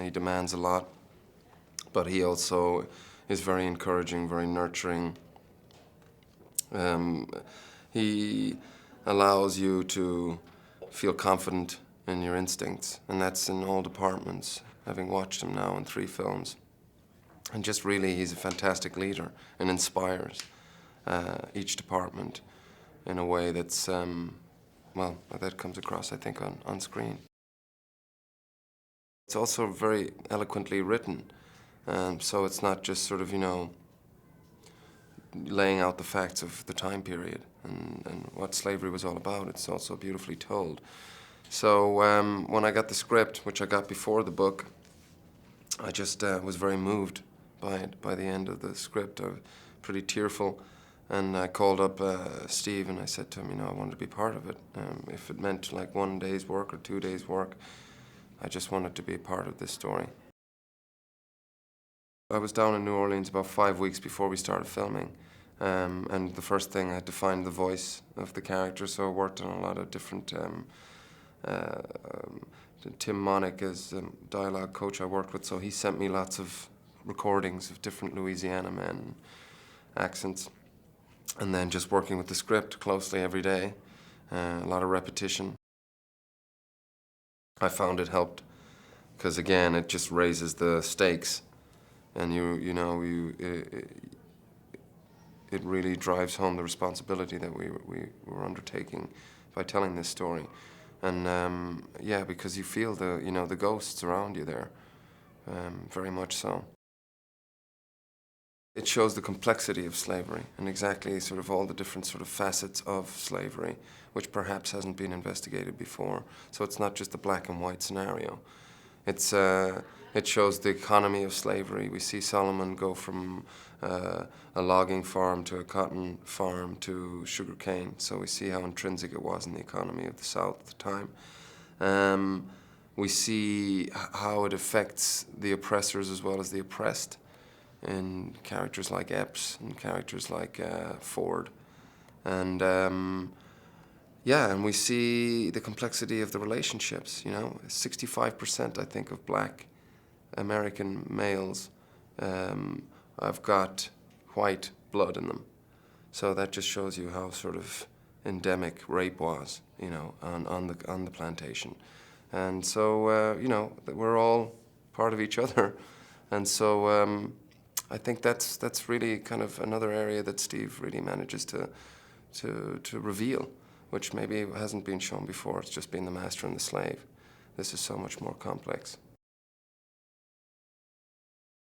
He demands a lot, but he also is very encouraging, very nurturing. He allows you to feel confident in your instincts, and that's in all departments, having watched him now in 3 films. And just really, he's a fantastic leader and inspires each department in a way that's, well, that comes across, I think, on screen. It's also very eloquently written, so it's not just sort of, laying out the facts of the time period and what slavery was all about. It's also beautifully told. So when I got the script, which I got before the book, I just was very moved by it. By the end of the script, I was pretty tearful, and I called up Steve and I said to him, I wanted to be part of it. If it meant like 1 day's work or 2 days' work, I just wanted to be a part of this story. I was down in New Orleans about 5 weeks before we started filming, and the first thing I had to find the voice of the character, so I worked on a lot of different, Tim Monick is a dialogue coach I worked with, so he sent me lots of recordings of different Louisiana men, accents, and then just working with the script closely every day, a lot of repetition. I found it helped, because again, it just raises the stakes, and it really drives home the responsibility that we were undertaking by telling this story. And yeah, because you feel the ghosts around you there, very much so. It shows the complexity of slavery and exactly sort of all the different sort of facets of slavery, which perhaps hasn't been investigated before. So it's not just a black and white scenario. It shows the economy of slavery. We see Solomon go from a logging farm to a cotton farm to sugar cane. So we see how intrinsic it was in the economy of the South at the time. We see how it affects the oppressors as well as the oppressed, in characters like Epps and characters like Ford. And yeah, and we see the complexity of the relationships, 65%, I think, of black American males have got white blood in them. So that just shows you how sort of endemic rape was, on the plantation. And so, we're all part of each other. And so I think that's really kind of another area that Steve really manages to reveal, which maybe hasn't been shown before. It's just been the master and the slave. This is so much more complex.